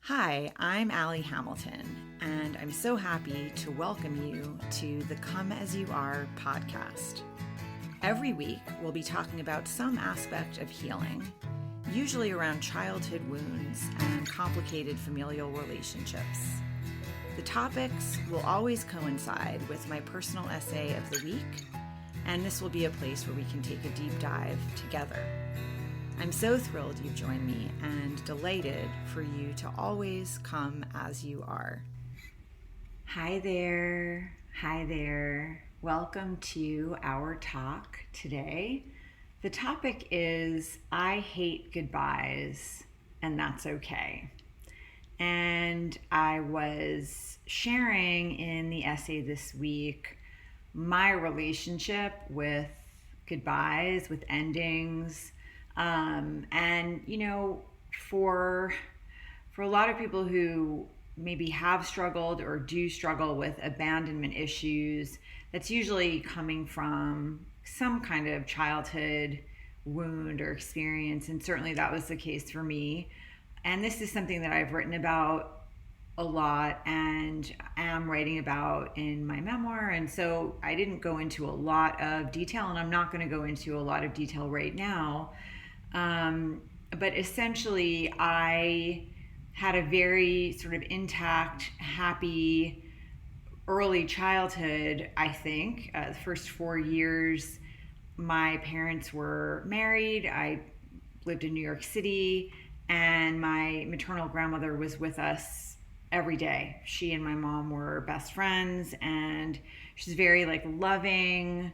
Hi, I'm Allie Hamilton, and I'm so happy to welcome you to the Come As You Are podcast. Every week, we'll be talking about some aspect of healing, usually around childhood wounds and complicated familial relationships. The topics will always coincide with my personal essay of the week, and this will be a place where we can take a deep dive together. I'm so thrilled you've joined me and delighted for you to always come as you are. Hi there. Welcome to our talk today. The topic is I hate goodbyes, and that's okay. And I was sharing in the essay this week my relationship with goodbyes, with endings. For a lot of people who maybe have struggled or do struggle with abandonment issues, that's usually coming from some kind of childhood wound or experience. And certainly that was the case for me. And this is something that I've written about a lot and am writing about in my memoir. And so I didn't go into a lot of detail, and I'm not going to go into a lot of detail right now. But essentially, I had a very sort of intact, happy, early childhood, I think. The first 4 years, my parents were married. I lived in New York City, and my maternal grandmother was with us every day. She and my mom were best friends, and she's very loving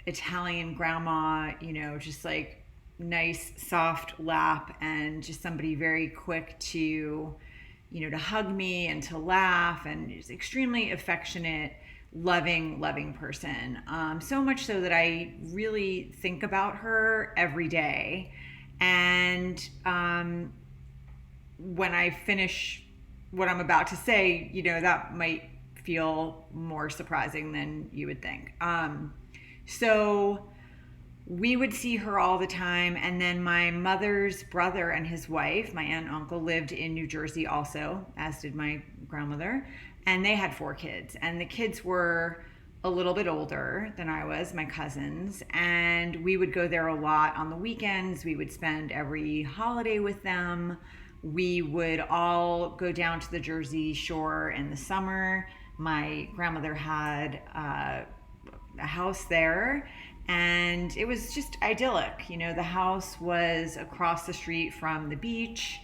Italian grandma, just nice soft lap, and just somebody very quick to hug me and to laugh, and just extremely affectionate, loving person, so much so that I really think about her every day. And when I finish what I'm about to say, that might feel more surprising than you would think. So we would see her all the time. And then my mother's brother and his wife, my aunt and uncle, lived in New Jersey also, as did my grandmother. And they had 4 kids. And the kids were a little bit older than I was, my cousins. And we would go there a lot on the weekends. We would spend every holiday with them. We would all go down to the Jersey Shore in the summer. My grandmother had a house there, and it was just idyllic. The house was across the street from the beach.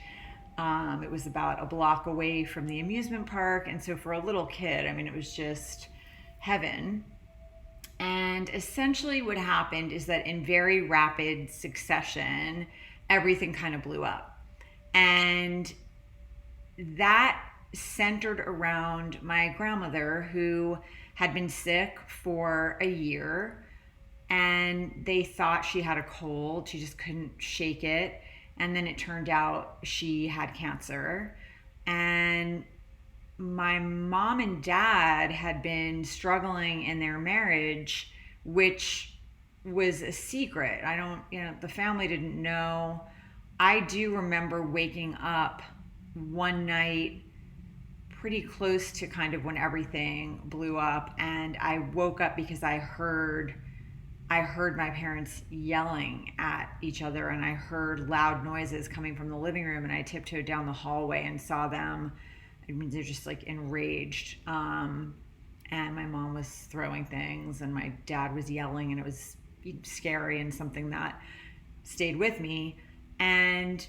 It was about a block away from the amusement park. And so for a little kid, it was just heaven. And essentially what happened is that in very rapid succession, everything kind of blew up. And that centered around my grandmother, who had been sick for a year, and they thought she had a cold. She just couldn't shake it. And then it turned out she had cancer. And my mom and dad had been struggling in their marriage, which was a secret. The family didn't know. I do remember waking up one night pretty close to kind of when everything blew up, and I woke up because I heard my parents yelling at each other, and I heard loud noises coming from the living room, and I tiptoed down the hallway and saw them. They're just enraged. And my mom was throwing things, and my dad was yelling, and it was scary and something that stayed with me. And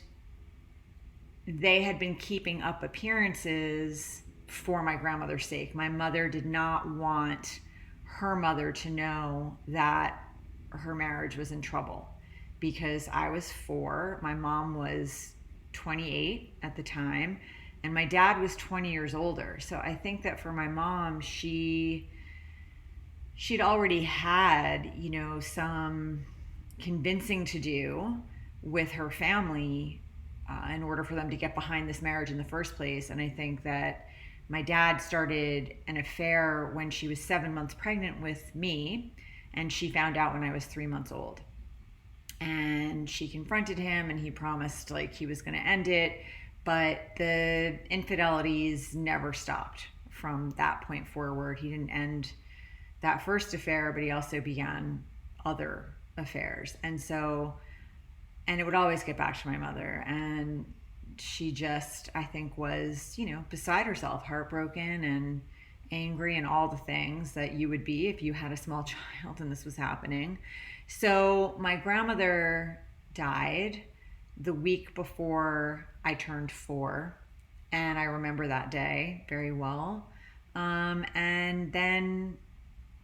they had been keeping up appearances for my grandmother's sake. My mother did not want her mother to know that her marriage was in trouble, because I was 4, my mom was 28 at the time, and my dad was 20 years older. So I think that for my mom, she'd already had, some convincing to do with her family in order for them to get behind this marriage in the first place. And I think that my dad started an affair when she was 7 months pregnant with me, and she found out when I was 3 months old. And she confronted him, and he promised he was going to end it. but the infidelities never stopped from that point forward. He didn't end that first affair, but he also began other affairs. And it would always get back to my mother. And she just, I think, was, beside herself, heartbroken and angry and all the things that you would be if you had a small child and this was happening. So my grandmother died the week before I turned 4. And I remember that day very well. And then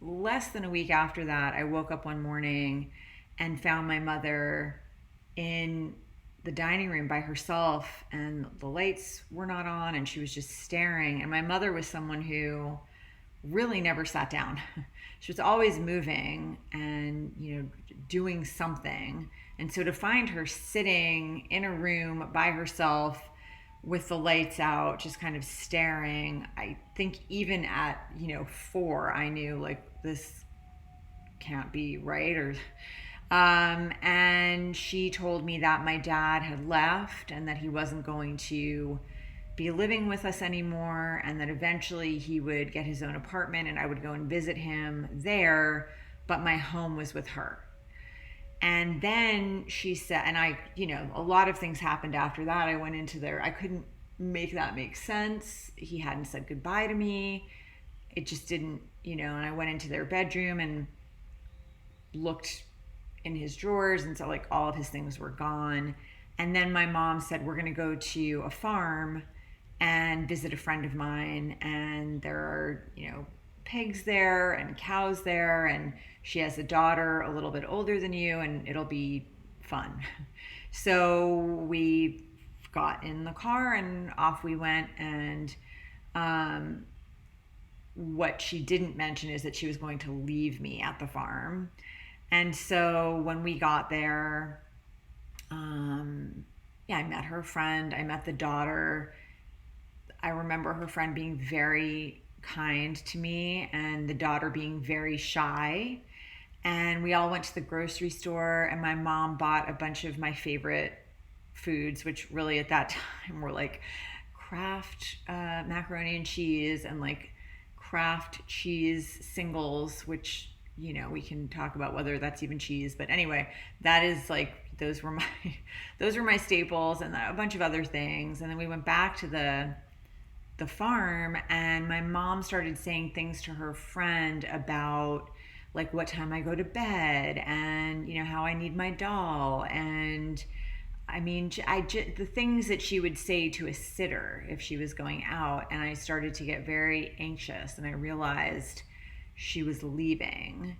less than a week after that, I woke up one morning and found my mother in the dining room by herself, and the lights were not on, and she was just staring. And my mother was someone who really never sat down. She was always moving and, doing something. And so to find her sitting in a room by herself with the lights out, just kind of staring, I think even at, 4, I knew like this can't be right. And she told me that my dad had left and that he wasn't going to be living with us anymore, and that eventually he would get his own apartment and I would go and visit him there, but my home was with her. And then she said, and a lot of things happened after that. I went into there. I couldn't make that make sense. He hadn't said goodbye to me. It just didn't, and I went into their bedroom and looked in his drawers, and so like all of his things were gone. And then my mom said, we're going to go to a farm and visit a friend of mine, and there are, pigs there and cows there, and she has a daughter a little bit older than you, and it'll be fun. So we got in the car and off we went. And what she didn't mention is that she was going to leave me at the farm. And so when we got there, I met her friend, I met the daughter. I remember her friend being very kind to me and the daughter being very shy. And we all went to the grocery store, and my mom bought a bunch of my favorite foods, which really at that time were like Kraft macaroni and cheese and like Kraft cheese singles, which, we can talk about whether that's even cheese. But anyway, that is like, those were my staples, and a bunch of other things. And then we went back to the farm, and my mom started saying things to her friend about like what time I go to bed, and how I need my doll. And I mean, the things that she would say to a sitter if she was going out. And I started to get very anxious, and I realized she was leaving,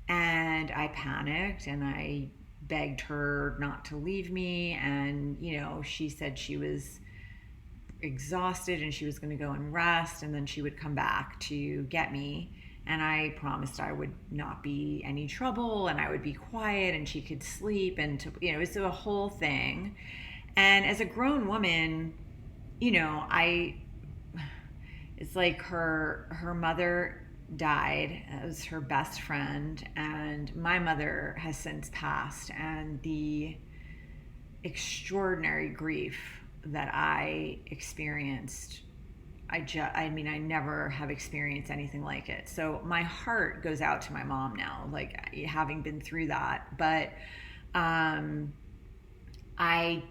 and I panicked and I begged her not to leave me. And she said she was exhausted and she was going to go and rest, and then she would come back to get me. And I promised I would not be any trouble, and I would be quiet, and she could sleep, and it was a whole thing. And as a grown woman, it's like her mother died. It was her best friend, and my mother has since passed. And the extraordinary grief that I experienced, I never have experienced anything like it. So my heart goes out to my mom now, like having been through that. But I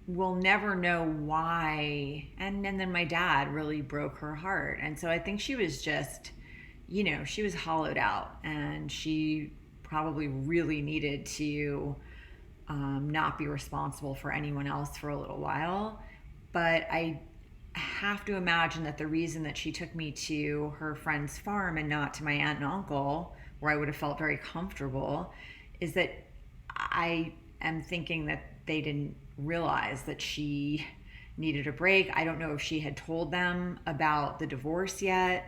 will never know why. And then my dad really broke her heart. And so I think she was just, she was hollowed out, and she probably really needed to not be responsible for anyone else for a little while. But I have to imagine that the reason that she took me to her friend's farm and not to my aunt and uncle, where I would have felt very comfortable, is that I am thinking that they didn't realize that she needed a break. I don't know if she had told them about the divorce yet.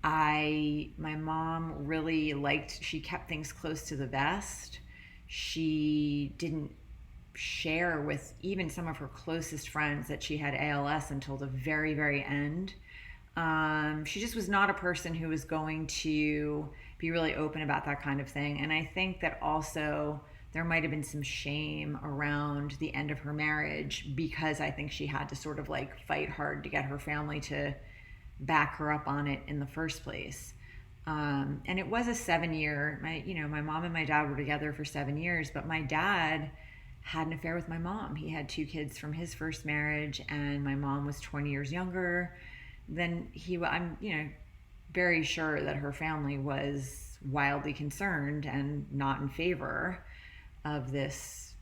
My mom really she kept things close to the vest. She didn't share with even some of her closest friends that she had ALS until the very, very end. She just was not a person who was going to be really open about that kind of thing. And I think that also there might have been some shame around the end of her marriage, because I think she had to sort of like fight hard to get her family to back her up on it in the first place. And it was a 7 year, my mom and my dad were together for 7 years, but my dad had an affair with my mom. He had two kids from his first marriage, and my mom was 20 years younger than I'm, very sure that her family was wildly concerned and not in favor of this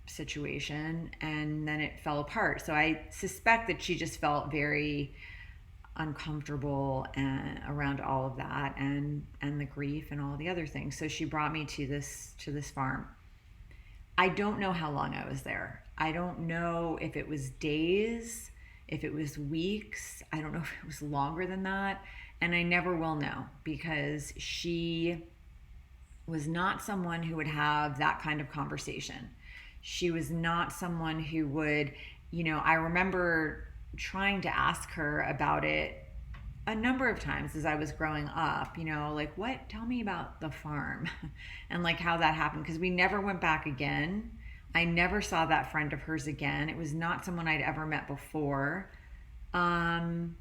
situation. And then it fell apart. So I suspect that she just felt very uncomfortable around all of that, and the grief and all the other things. So she brought me to this farm. I don't know how long I was there. I don't know if it was days, if it was weeks. I don't know if it was longer than that, and I never will know, because she was not someone who would have that kind of conversation. She was not someone who would, I remember trying to ask her about it a number of times as I was growing up, like, tell me about the farm and like how that happened, because we never went back again. I never saw that friend of hers again. It was not someone I'd ever met before. And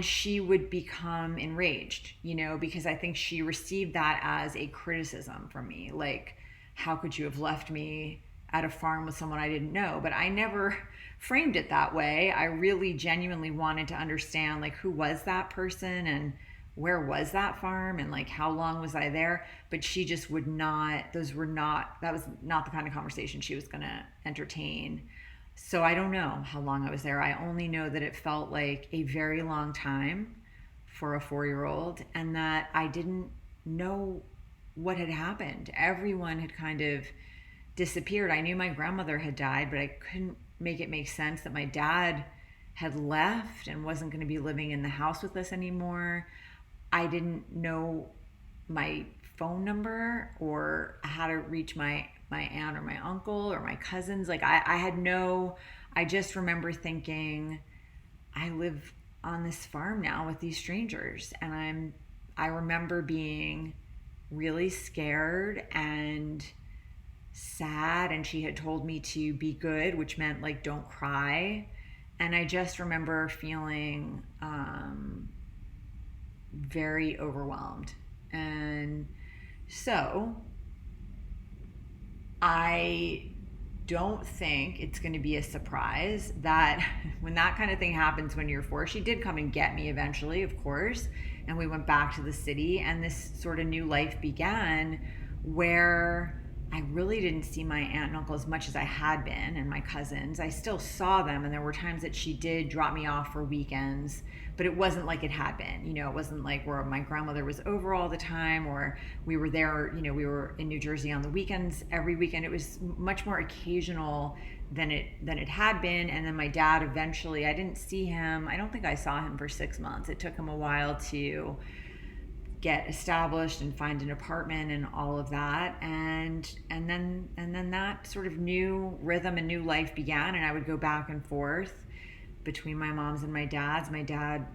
she would become enraged, because I think she received that as a criticism from me. Like, how could you have left me at a farm with someone I didn't know? But I never framed it that way. I really genuinely wanted to understand, like, who was that person and where was that farm and like how long was I there? But she just would not, that was not the kind of conversation she was going to entertain. So I don't know how long I was there. I only know that it felt like a very long time for a 4-year-old, and that I didn't know what had happened. Everyone had kind of disappeared. I knew my grandmother had died, but I couldn't make it make sense that my dad had left and wasn't going to be living in the house with us anymore. I didn't know my phone number or how to reach my aunt or my uncle or my cousins. Like I just remember thinking, I live on this farm now with these strangers, and I remember being really scared and sad, and she had told me to be good, which meant like don't cry. And I just remember feeling very overwhelmed. And so I don't think it's going to be a surprise that when that kind of thing happens when you're 4, she did come and get me eventually, of course, and we went back to the city, and this sort of new life began where I really didn't see my aunt and uncle as much as I had been, and my cousins. I still saw them, and there were times that she did drop me off for weekends, but it wasn't like it had been. It wasn't like where my grandmother was over all the time, or we were there, we were in New Jersey on the weekends every weekend. It was much more occasional than it had been. And then my dad eventually, I didn't see him. I don't think I saw him for 6 months. It took him a while to get established and find an apartment and all of that, and then that sort of new rhythm and new life began, and I would go back and forth between my mom's and my dad's. My dad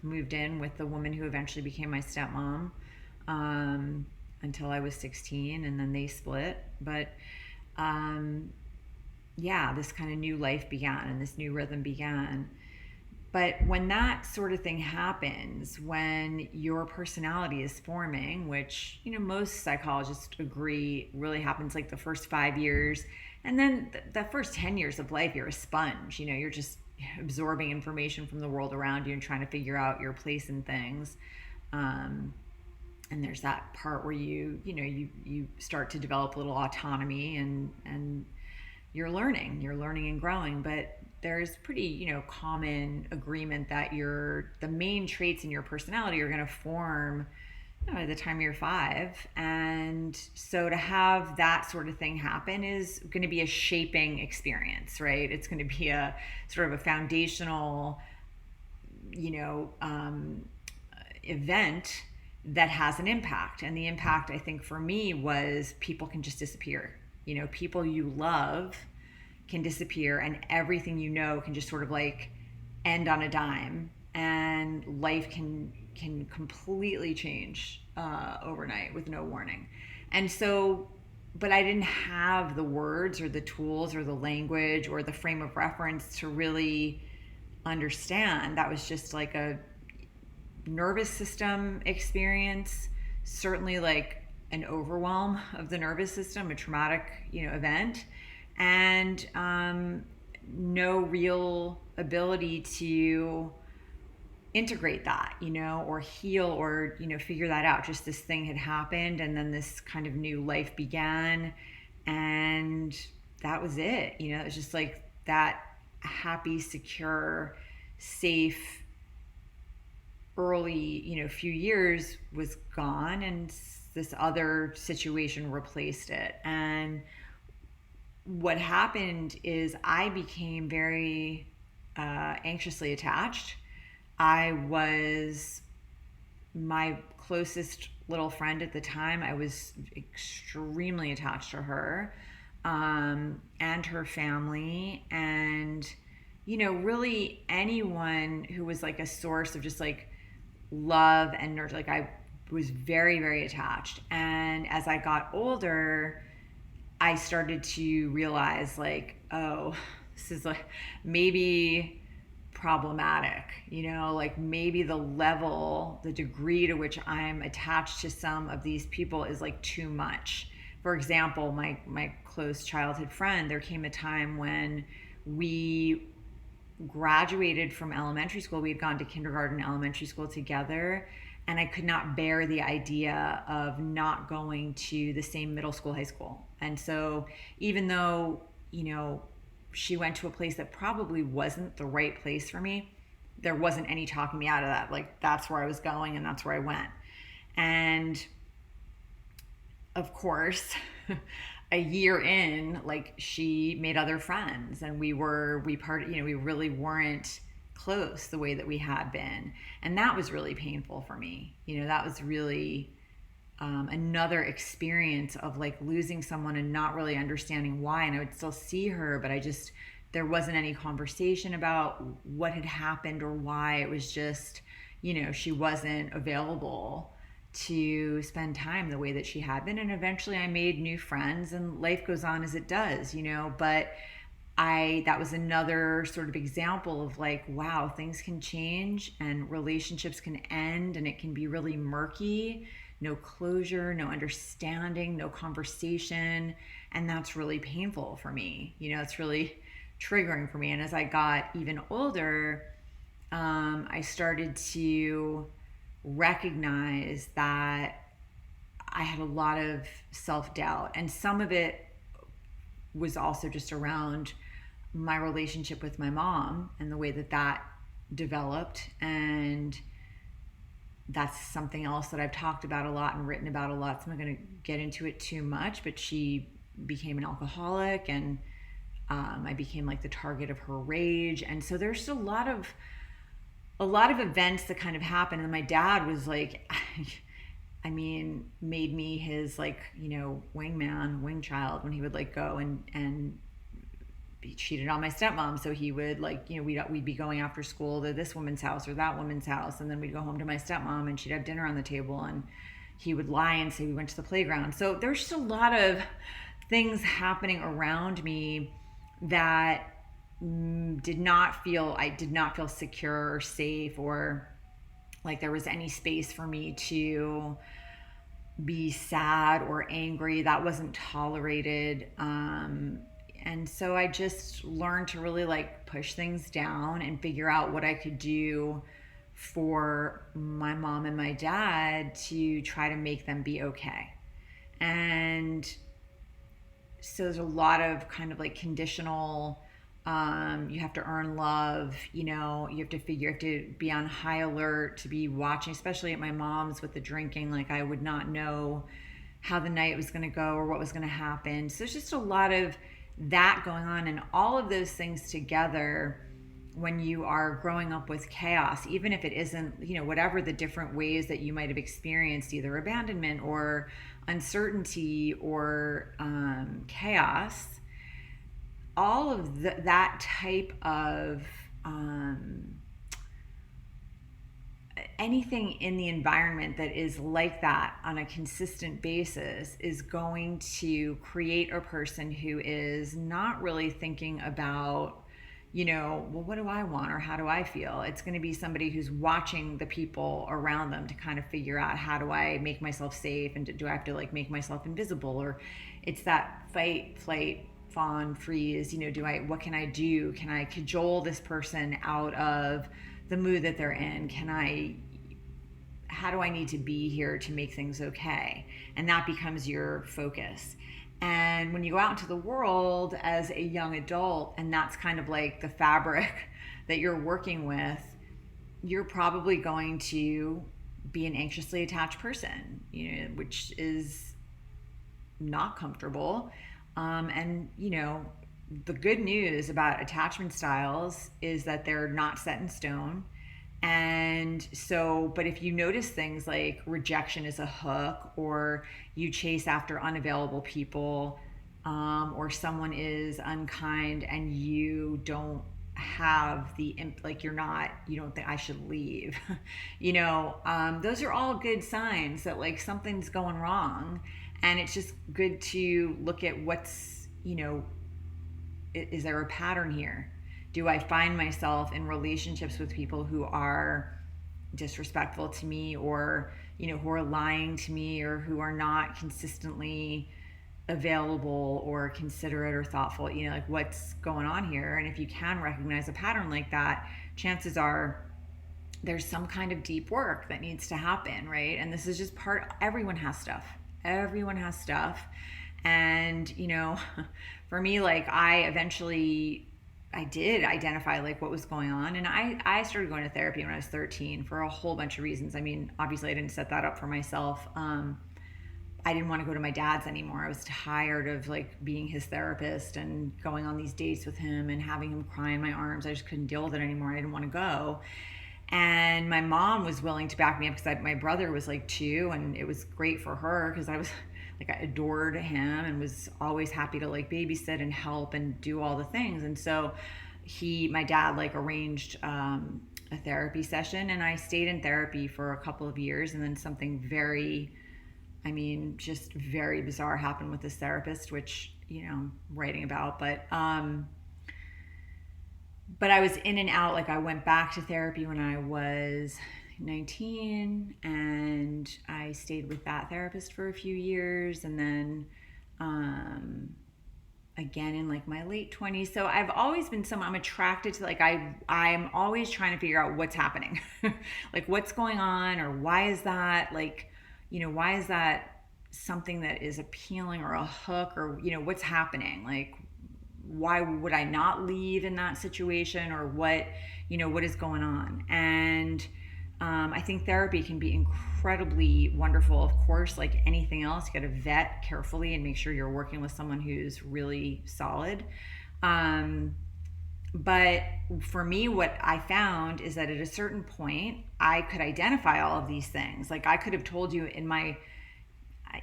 moved in with the woman who eventually became my stepmom until I was 16, and then they split. But this kind of new life began, and this new rhythm began. But when that sort of thing happens, when your personality is forming, which, most psychologists agree really happens like the first 5 years, and then the first 10 years of life, you're a sponge. You're just absorbing information from the world around you and trying to figure out your place in things. And there's that part where you start to develop a little autonomy, and you're learning and growing. But there's pretty, common agreement that the main traits in your personality are going to form by the time you're 5. And so to have that sort of thing happen is going to be a shaping experience, right? It's going to be a sort of a foundational, event that has an impact. And the impact, I think, for me was people can just disappear. People you love can disappear, and everything can just sort of like end on a dime, and life can completely change overnight with no warning. And so but I didn't have the words or the tools or the language or the frame of reference to really understand. That was just like a nervous system experience, certainly like an overwhelm of the nervous system, a traumatic, event, and no real ability to integrate that, or heal or, figure that out. Just this thing had happened and then this kind of new life began. And that was it. It was just like that happy, secure, safe, early, few years was gone, and this other situation replaced it. And what happened is I became very anxiously attached. I was my closest little friend at the time. I was extremely attached to her, and her family, and really anyone who was like a source of just like love and nurture. Like I was very, very attached. And as I got older, I started to realize like, oh, this is like maybe problematic, like maybe the level, the degree to which I'm attached to some of these people is like too much. For example, my close childhood friend, there came a time when we graduated from elementary school. We had gone to kindergarten, elementary school together, and I could not bear the idea of not going to the same middle school, high school. And so even though, she went to a place that probably wasn't the right place for me, there wasn't any talking me out of that. Like that's where I was going and that's where I went. And of course, a year in, like she made other friends, and we really weren't close the way that we had been. And that was really painful for me. That was really another experience of like losing someone and not really understanding why. And I would still see her, but there wasn't any conversation about what had happened or why. It was just, she wasn't available to spend time the way that she had been. And eventually I made new friends, and life goes on as it does, but that was another sort of example of like, wow, things can change and relationships can end, and it can be really murky, no closure, no understanding, no conversation. And that's really painful for me. It's really triggering for me. And as I got even older, I started to recognize that I had a lot of self-doubt, and some of it was also just around my relationship with my mom and the way that developed. And that's something else that I've talked about a lot and written about a lot, so I'm not going to get into it too much. But she became an alcoholic, and I became like the target of her rage. And so there's a lot of events that kind of happened. And my dad was like, made me his like, wingman, wing child, when he would like go and be cheated on my stepmom. So he would like, we'd be going after school to this woman's house or that woman's house. And then we'd go home to my stepmom and she'd have dinner on the table, and he would lie and say we went to the playground. So there's just a lot of things happening around me that I did not feel secure or safe, or like there was any space for me to be sad or angry. That wasn't tolerated. And so I just learned to really like push things down and figure out what I could do for my mom and my dad to try to make them be okay. And so there's a lot of kind of like conditional, you have to earn love, you have to be on high alert, to be watching, especially at my mom's with the drinking. Like I would not know how the night was going to go or what was going to happen. So there's just a lot of that going on, and all of those things together, when you are growing up with chaos, even if it isn't, whatever the different ways that you might have experienced either abandonment or uncertainty or chaos, all of that type of anything in the environment that is like that on a consistent basis is going to create a person who is not really thinking about, well, what do I want or how do I feel? It's going to be somebody who's watching the people around them to kind of figure out, how do I make myself safe, and do I have to like make myself invisible? Or it's that fight, flight, fawn, freeze. What can I do? Can I cajole this person out of the mood that they're in? How do I need to be here to make things okay? And that becomes your focus. And when you go out into the world as a young adult, and that's kind of like the fabric that you're working with, you're probably going to be an anxiously attached person, which is not comfortable. The good news about attachment styles is that they're not set in stone. And so, but if you notice things like rejection is a hook, or you chase after unavailable people, or someone is unkind and you don't have you don't think I should leave, those are all good signs that like something's going wrong. And it's just good to look at what's, is there a pattern here? Do I find myself in relationships with people who are disrespectful to me, or, who are lying to me, or who are not consistently available or considerate or thoughtful? Like what's going on here? And if you can recognize a pattern like that, chances are there's some kind of deep work that needs to happen, right? And this is just everyone has stuff. Everyone has stuff. And, for me, like I did identify like what was going on. And I started going to therapy when I was 13 for a whole bunch of reasons. I mean, obviously I didn't set that up for myself. I didn't want to go to my dad's anymore. I was tired of like being his therapist and going on these dates with him and having him cry in my arms. I just couldn't deal with it anymore. I didn't want to go. And my mom was willing to back me up because my brother was like 2, and it was great for her because I adored him and was always happy to like babysit and help and do all the things. And so my dad like arranged a therapy session, and I stayed in therapy for a couple of years. And then something just very bizarre happened with this therapist, which, I'm writing about, but I was in and out. Like I went back to therapy when I was 19, and I stayed with that therapist for a few years, and then again in like my late 20s. So I've always been I'm attracted to like I'm always trying to figure out what's happening. Like what's going on, or why is that why is that something that is appealing or a hook, or what's happening? Like why would I not leave in that situation, or what is going on? And I think therapy can be incredibly wonderful. Of course, like anything else, you got to vet carefully and make sure you're working with someone who's really solid. But for me, what I found is that at a certain point, I could identify all of these things. Like I could have told you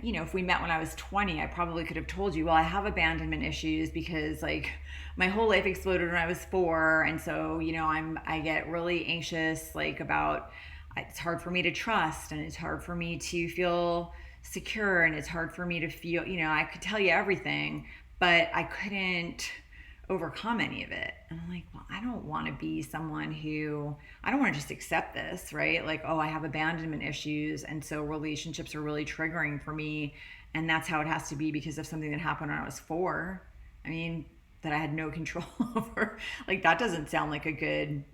if we met when I was 20, I probably could have told you, well, I have abandonment issues because like my whole life exploded when I was 4. And so, I get really anxious, like it's hard for me to trust, and it's hard for me to feel secure, and it's hard for me to feel, I could tell you everything, but I couldn't overcome any of it. And I'm like, well, I don't want to be someone I don't want to just accept this, right? Like, oh, I have abandonment issues, and so relationships are really triggering for me, and that's how it has to be because of something that happened when I was 4. That I had no control over. Like that doesn't sound like a good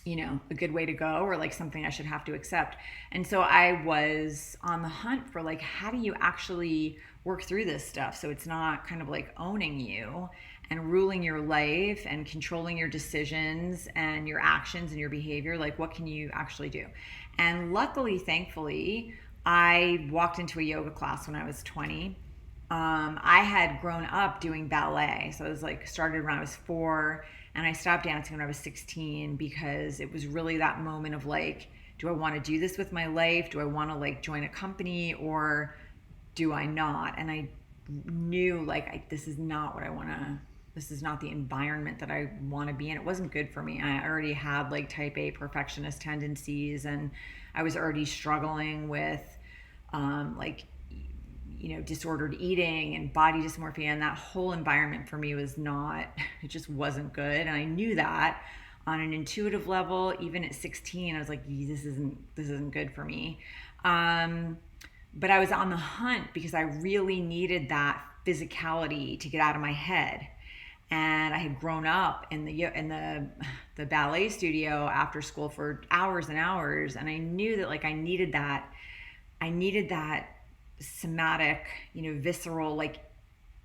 way to go, or like something I should have to accept. And so I was on the hunt for like, how do you actually work through this stuff so it's not kind of like owning you and ruling your life and controlling your decisions and your actions and your behavior? Like what can you actually do? And luckily, thankfully, I walked into a yoga class when I was 20. I had grown up doing ballet. So I was like started when I was 4, and I stopped dancing when I was 16 because it was really that moment of like, do I want to do this with my life? Do I want to like join a company, or do I not? And I knew like this is not what I want to this is not the environment that I want to be in. It wasn't good for me. I already had like type A perfectionist tendencies, and I was already struggling with like, disordered eating and body dysmorphia, and that whole environment for me was not, it just wasn't good. And I knew that on an intuitive level. Even at 16, I was like, this isn't good for me. But I was on the hunt because I really needed that physicality to get out of my head. And I had grown up in the ballet studio after school for hours and hours, and I knew that like I needed that somatic, visceral, like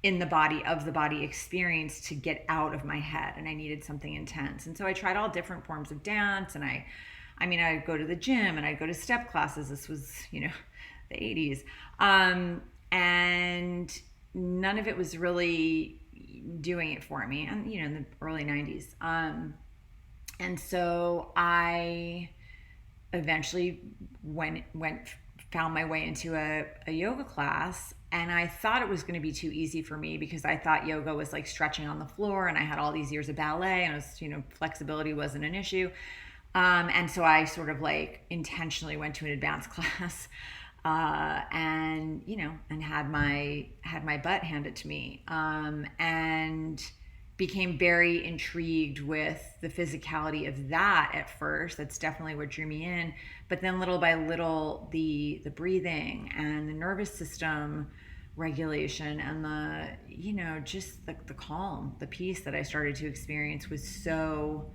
in the body, of the body experience to get out of my head, and I needed something intense. And so I tried all different forms of dance, and I'd go to the gym and I'd go to step classes. This was, the 80s. And none of it was really doing it for me, and in the early 90s. And so I eventually found my way into a yoga class, and I thought it was going to be too easy for me because I thought yoga was like stretching on the floor, and I had all these years of ballet, and it was, flexibility wasn't an issue. And so I sort of like intentionally went to an advanced class, and had my butt handed to me, and became very intrigued with the physicality of that at first. That's definitely what drew me in. But then little by little, the breathing and the nervous system regulation and just the calm, the peace that I started to experience was so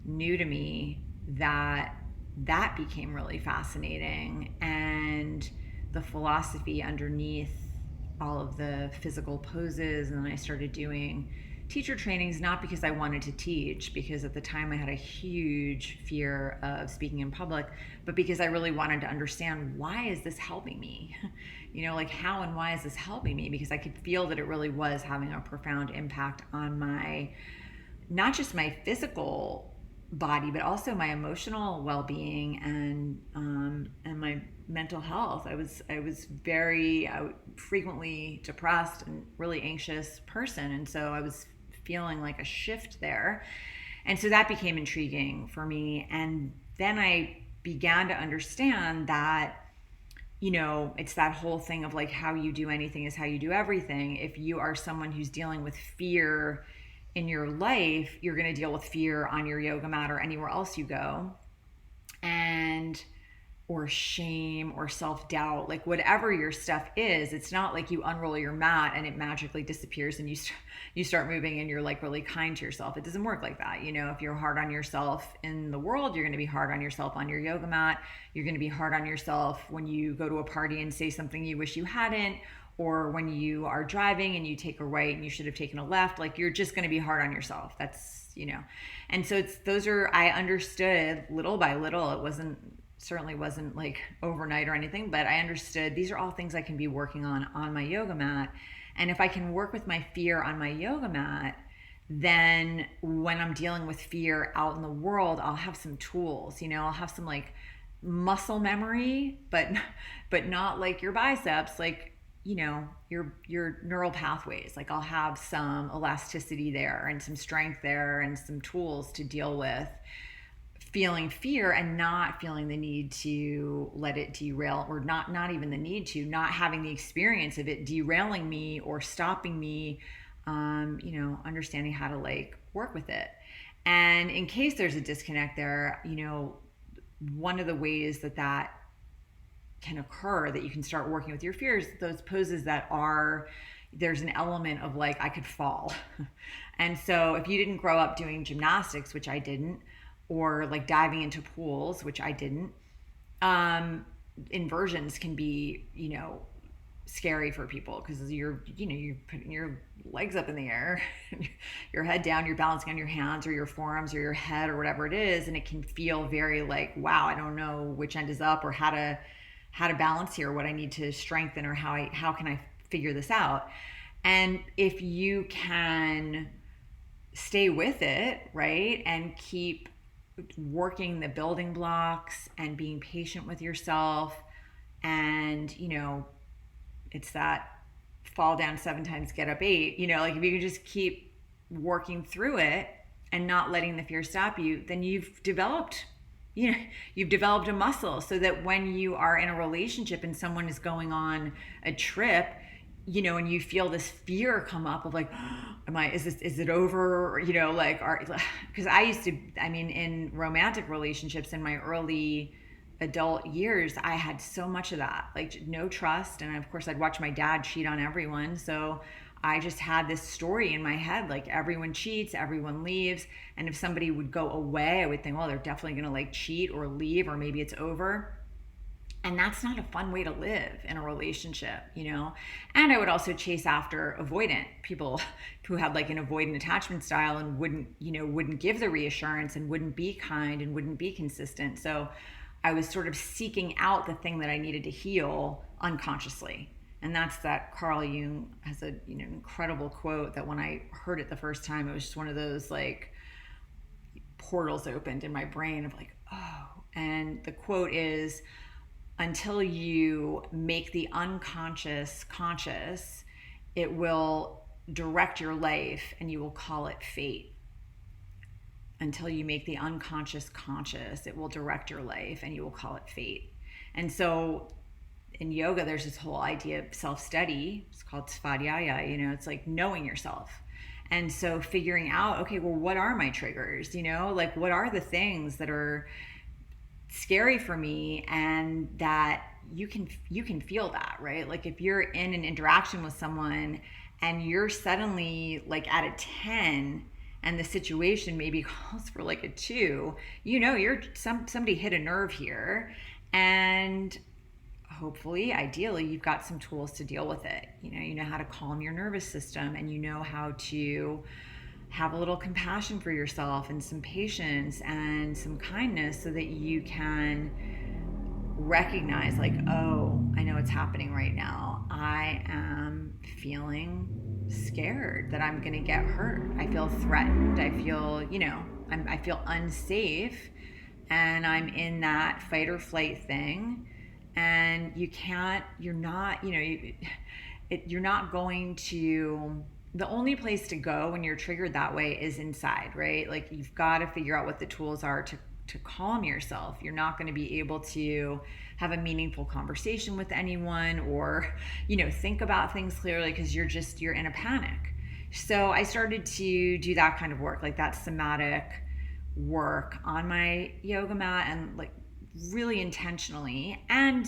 new to me that became really fascinating. And the philosophy underneath all of the physical poses, and then I started doing teacher trainings, not because I wanted to teach, because at the time I had a huge fear of speaking in public, but because I really wanted to understand, why is this helping me? Like how and why is this helping me? Because I could feel that it really was having a profound impact on not just my physical body, but also my emotional well-being and my mental health. I was very frequently depressed and really anxious person, and so I was feeling like a shift there. And so that became intriguing for me. And then I began to understand that, it's that whole thing of like, how you do anything is how you do everything. If you are someone who's dealing with fear in your life, you're going to deal with fear on your yoga mat or anywhere else you go. Or shame or self-doubt, like whatever your stuff is, it's not like you unroll your mat and it magically disappears and you start moving and you're like really kind to yourself. It doesn't work like that. If you're hard on yourself in the world, you're going to be hard on yourself on your yoga mat. You're going to be hard on yourself when you go to a party and say something you wish you hadn't, or when you are driving and you take a right and you should have taken a left. Like, you're just going to be hard on yourself. That's, and so I understood little by little. It certainly wasn't like overnight or anything, but I understood these are all things I can be working on my yoga mat. And if I can work with my fear on my yoga mat, then when I'm dealing with fear out in the world, I'll have some tools, I'll have some like muscle memory, but not like your biceps, like, your neural pathways. Like, I'll have some elasticity there and some strength there and some tools to deal with feeling fear and not feeling the need to let it derail, or not even the need to, not having the experience of it derailing me or stopping me, understanding how to like work with it. And in case there's a disconnect there, one of the ways that can occur, that you can start working with your fears, those poses there's an element of like, I could fall. And so if you didn't grow up doing gymnastics, which I didn't, or like diving into pools, which I didn't, inversions can be, scary for people, because you're putting your legs up in the air, your head down, you're balancing on your hands or your forearms or your head or whatever it is, and it can feel very like, wow, I don't know which end is up, or how to balance here, what I need to strengthen, or how can I figure this out. And if you can stay with it, right, and keep working the building blocks and being patient with yourself, and it's that fall down 7 times, get up 8, like if you can just keep working through it and not letting the fear stop you, then you've developed a muscle, so that when you are in a relationship and someone is going on a trip, and you feel this fear come up of like, is it over? Because in romantic relationships in my early adult years, I had so much of that, like no trust. And of course I'd watch my dad cheat on everyone. So I just had this story in my head, like everyone cheats, everyone leaves. And if somebody would go away, I would think, well, they're definitely going to like cheat or leave, or maybe it's over. And that's not a fun way to live in a relationship, And I would also chase after avoidant people who had like an avoidant attachment style and wouldn't give the reassurance and wouldn't be kind and wouldn't be consistent. So I was sort of seeking out the thing that I needed to heal unconsciously. And that's that Carl Jung has an incredible quote that when I heard it the first time, it was just one of those like portals opened in my brain of like, oh. And the quote is, until you make the unconscious conscious, it will direct your life and you will call it fate. Until you make the unconscious conscious, it will direct your life and you will call it fate. And so in yoga, there's this whole idea of self-study. It's called svadhyaya, it's like knowing yourself. And so figuring out, okay, well, what are my triggers? Like what are the things that are scary for me, and that you can feel that, right? Like if you're in an interaction with someone and you're suddenly like at a 10 and the situation maybe calls for like a 2, you're somebody hit a nerve here, and hopefully, ideally, you've got some tools to deal with it. You know how to calm your nervous system, and you know how to have a little compassion for yourself and some patience and some kindness, so that you can recognize like, oh, I know what's happening right now. I am feeling scared that I'm going to get hurt. I feel threatened. I feel, I feel unsafe, and I'm in that fight or flight thing. And you're not going to, the only place to go when you're triggered that way is inside, right? Like you've got to figure out what the tools are to calm yourself. You're not going to be able to have a meaningful conversation with anyone or, think about things clearly, because you're in a panic. So I started to do that kind of work, like that somatic work on my yoga mat, and like really intentionally, and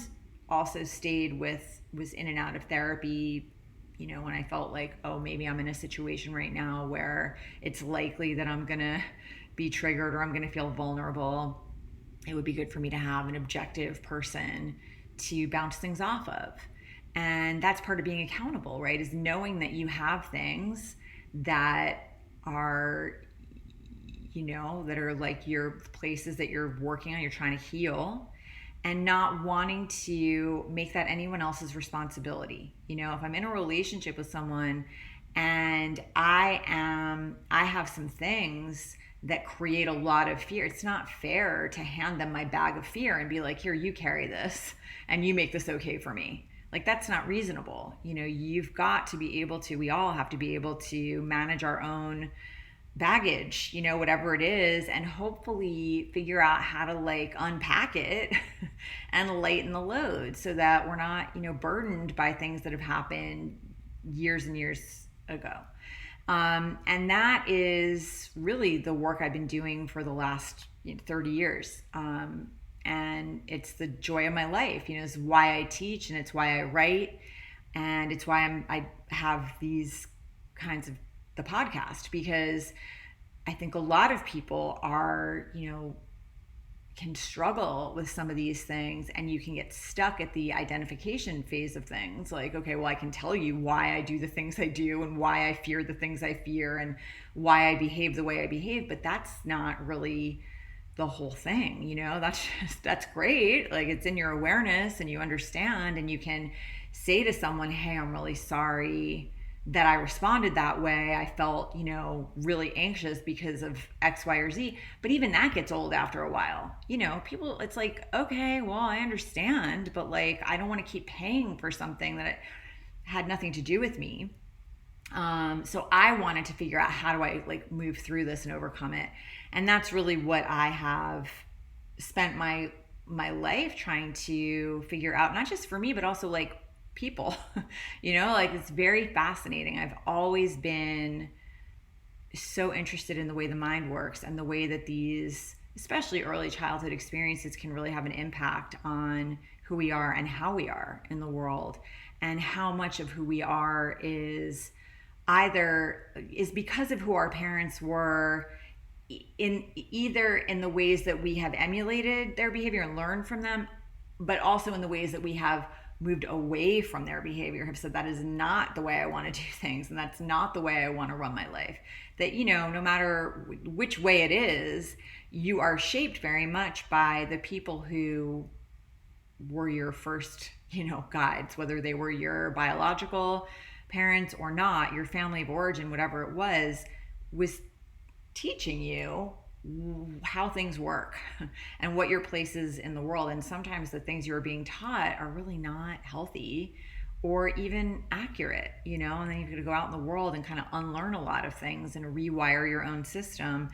also was in and out of therapy, when I felt like, oh, maybe I'm in a situation right now where it's likely that I'm gonna be triggered or I'm gonna feel vulnerable. It would be good for me to have an objective person to bounce things off of. And that's part of being accountable, right? Is knowing that you have things that are, that are like your places that you're working on, you're trying to heal, and not wanting to make that anyone else's responsibility. If I'm in a relationship with someone and I have some things that create a lot of fear, it's not fair to hand them my bag of fear and be like, here, you carry this and you make this okay for me. Like, that's not reasonable. You've got to be able to, we all have to be able to manage our own baggage, whatever it is, and hopefully figure out how to like unpack it and lighten the load, so that we're not, burdened by things that have happened years and years ago. And that is really the work I've been doing for the last 30 years. And it's the joy of my life. It's why I teach, and it's why I write, and it's why I have these kinds of the podcast, because I think a lot of people are, can struggle with some of these things, and you can get stuck at the identification phase of things. Like, okay, well, I can tell you why I do the things I do and why I fear the things I fear and why I behave the way I behave, but that's not really the whole thing. That's great. Like, it's in your awareness and you understand, and you can say to someone, hey, I'm really sorry that I responded that way. I felt, really anxious because of X, Y, or Z. But even that gets old after a while. People, it's like, okay, well, I understand, but like, I don't want to keep paying for something that had nothing to do with me. So I wanted to figure out, how do I like move through this and overcome it? And that's really what I have spent my life trying to figure out, not just for me, but also like people. Like it's very fascinating. I've always been so interested in the way the mind works and the way that these, especially early childhood experiences, can really have an impact on who we are and how we are in the world, and how much of who we are is because of who our parents were, in either in the ways that we have emulated their behavior and learned from them, but also in the ways that we have moved away from their behavior, have said that is not the way I want to do things, and that's not the way I want to run my life. That, no matter which way it is, you are shaped very much by the people who were your first, guides, whether they were your biological parents or not, your family of origin, whatever it was teaching you how things work and what your place is in the world. And sometimes the things you're being taught are really not healthy or even accurate, and then you've got to go out in the world and kind of unlearn a lot of things and rewire your own system.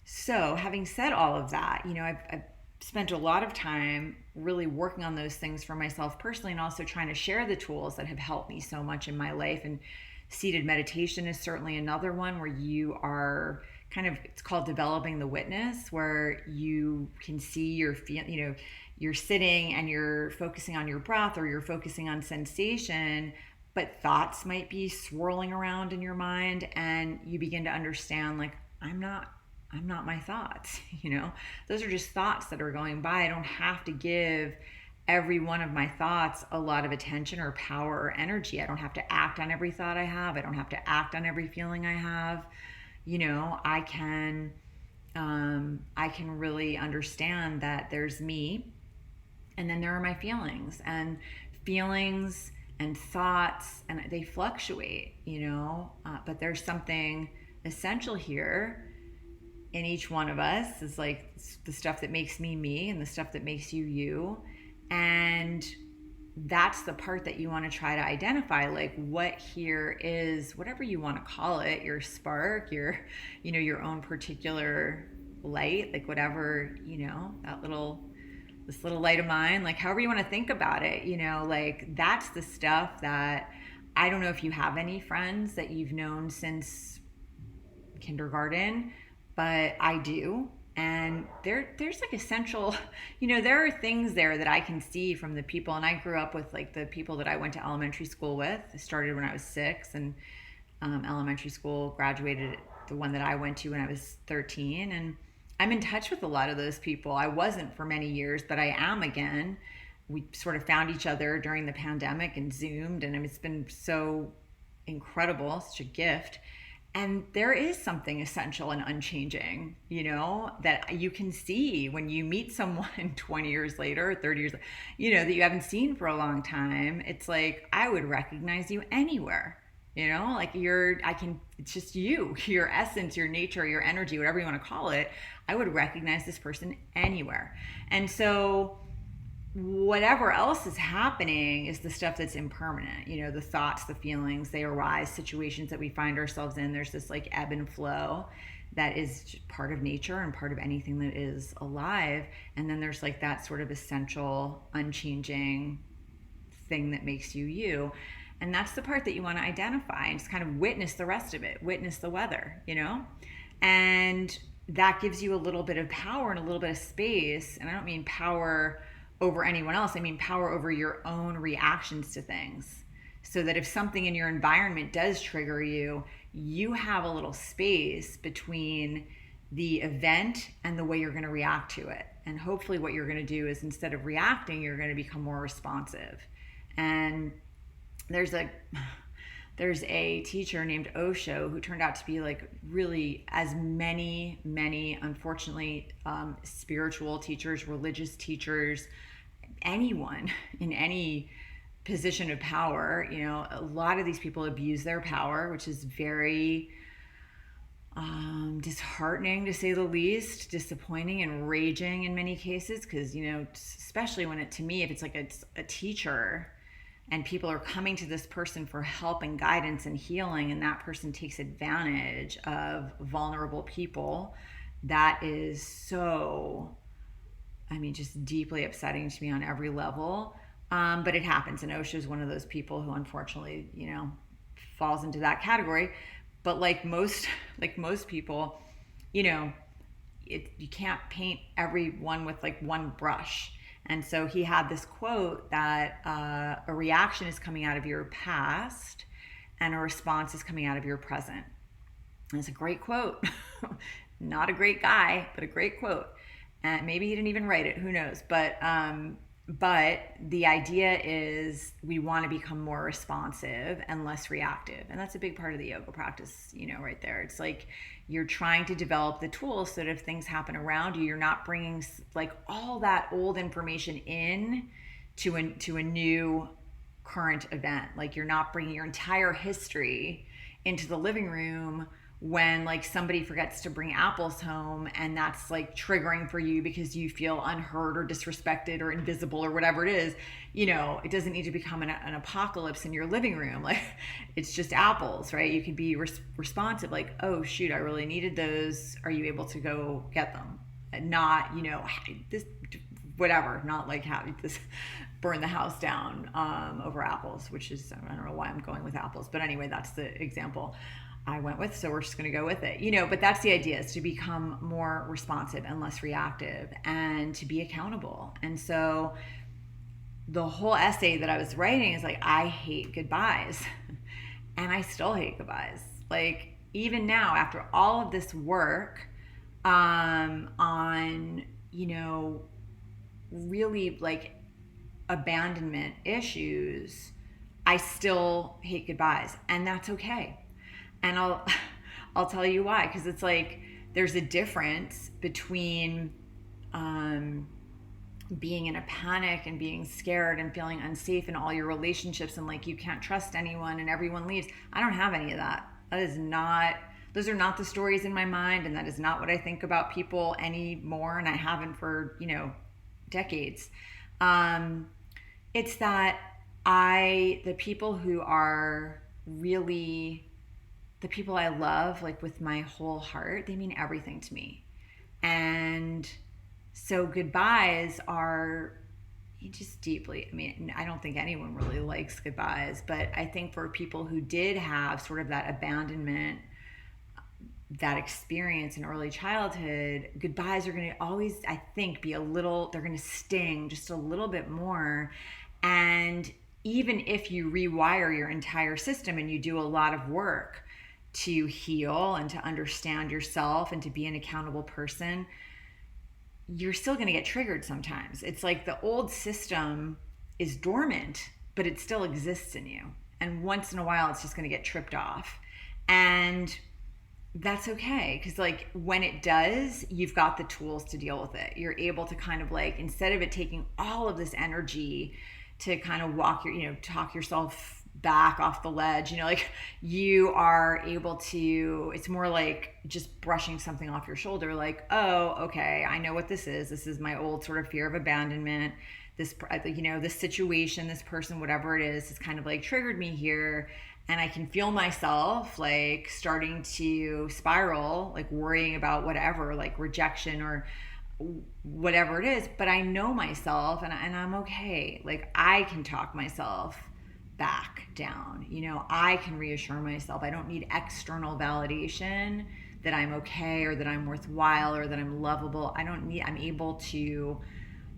So having said all of that, I've spent a lot of time really working on those things for myself personally, and also trying to share the tools that have helped me so much in my life. And seated meditation is certainly another one, where you are it's called developing the witness, where you can see you're sitting and you're focusing on your breath, or you're focusing on sensation, but thoughts might be swirling around in your mind, and you begin to understand, like, I'm not my thoughts. Those are just thoughts that are going by. I don't have to give every one of my thoughts a lot of attention or power or energy. I don't have to act on every thought I have. I don't have to act on every feeling I have. I can really understand that there's me, and then there are my feelings, and thoughts, and they fluctuate, but there's something essential here in each one of us. Is like the stuff that makes me me, and the stuff that makes you you. And that's the part that you want to try to identify, like, what here is, whatever you want to call it, your spark, your own particular light, like whatever, this little light of mine, like however you want to think about it, like that's the stuff that, I don't know if you have any friends that you've known since kindergarten, but I do. And there's like essential, there are things there that I can see from the people. And I grew up with like the people that I went to elementary school with. I started when I was 6, and elementary school, graduated the one that I went to when I was 13. And I'm in touch with a lot of those people. I wasn't for many years, but I am again. We sort of found each other during the pandemic and Zoomed, and it's been so incredible, such a gift. And there is something essential and unchanging, that you can see when you meet someone 20 years later, 30 years, that you haven't seen for a long time. It's like, I would recognize you anywhere, like it's just you, your essence, your nature, your energy, whatever you want to call it. I would recognize this person anywhere. And so whatever else is happening is the stuff that's impermanent, the thoughts, the feelings, they arise, situations that we find ourselves in. There's this like ebb and flow that is part of nature and part of anything that is alive. And then there's like that sort of essential, unchanging thing that makes you you. And that's the part that you want to identify and just kind of witness the rest of it, witness the weather, and that gives you a little bit of power and a little bit of space. And I don't mean power over anyone else. I mean power over your own reactions to things. So that if something in your environment does trigger you, you have a little space between the event and the way you're going to react to it. And hopefully what you're going to do is, instead of reacting, you're going to become more responsive. And there's a teacher named Osho who turned out to be like really as many, unfortunately, spiritual teachers, religious teachers, anyone in any position of power. A lot of these people abuse their power, which is very disheartening, to say the least, disappointing and raging in many cases. Because, especially when to me, if it's like a teacher, and people are coming to this person for help and guidance and healing, and that person takes advantage of vulnerable people, that is so, I mean, just deeply upsetting to me on every level. But it happens, and Osha is one of those people who unfortunately, falls into that category. But like most people, you can't paint everyone with like one brush. And so he had this quote that a reaction is coming out of your past and a response is coming out of your present. And it's a great quote. Not a great guy, but a great quote. And maybe he didn't even write it, who knows. But the idea is we want to become more responsive and less reactive. And that's a big part of the yoga practice, right there. It's like you're trying to develop the tools so that if things happen around you, you're not bringing like all that old information in to a new current event. Like you're not bringing your entire history into the living room when like somebody forgets to bring apples home, and that's like triggering for you because you feel unheard or disrespected or invisible or whatever it is. It doesn't need to become an apocalypse in your living room. Like it's just apples, right? You can be responsive, like, oh shoot, I really needed those, are you able to go get them? Not this whatever, not like having this burn the house down over apples, which is, I don't know why I'm going with apples, but anyway, that's the example I went with, so we're just going to go with it. But that's the idea, is to become more responsive and less reactive and to be accountable. And so the whole essay that I was writing is like, I hate goodbyes. And I still hate goodbyes. Like even now, after all of this work on, really like abandonment issues, I still hate goodbyes, and that's okay. And I'll tell you why, because it's like there's a difference between being in a panic and being scared and feeling unsafe in all your relationships and like you can't trust anyone and everyone leaves. I don't have any of that. Those are not the stories in my mind, and that is not what I think about people anymore, and I haven't for decades. It's that the people who are really the people I love, like with my whole heart, they mean everything to me. And so goodbyes are just deeply, I don't think anyone really likes goodbyes, but I think for people who did have sort of that abandonment, that experience in early childhood, goodbyes are going to always, I think, they're going to sting just a little bit more. And even if you rewire your entire system and you do a lot of work to heal and to understand yourself and to be an accountable person, you're still going to get triggered sometimes. It's like the old system is dormant, but it still exists in you. And once in a while, it's just going to get tripped off. And that's okay, because like when it does, you've got the tools to deal with it. You're able to kind of like, instead of it taking all of this energy to kind of talk yourself back off the ledge, like you are able to, it's more like just brushing something off your shoulder, like, oh, okay, I know what this is my old sort of fear of abandonment, this situation, this person, whatever it is, has kind of like triggered me here, and I can feel myself like starting to spiral, like worrying about whatever, like rejection or whatever it is, but I know myself, and I'm okay. Like I can talk myself back down. I can reassure myself. I don't need external validation that I'm okay or that I'm worthwhile or that I'm lovable. I'm able to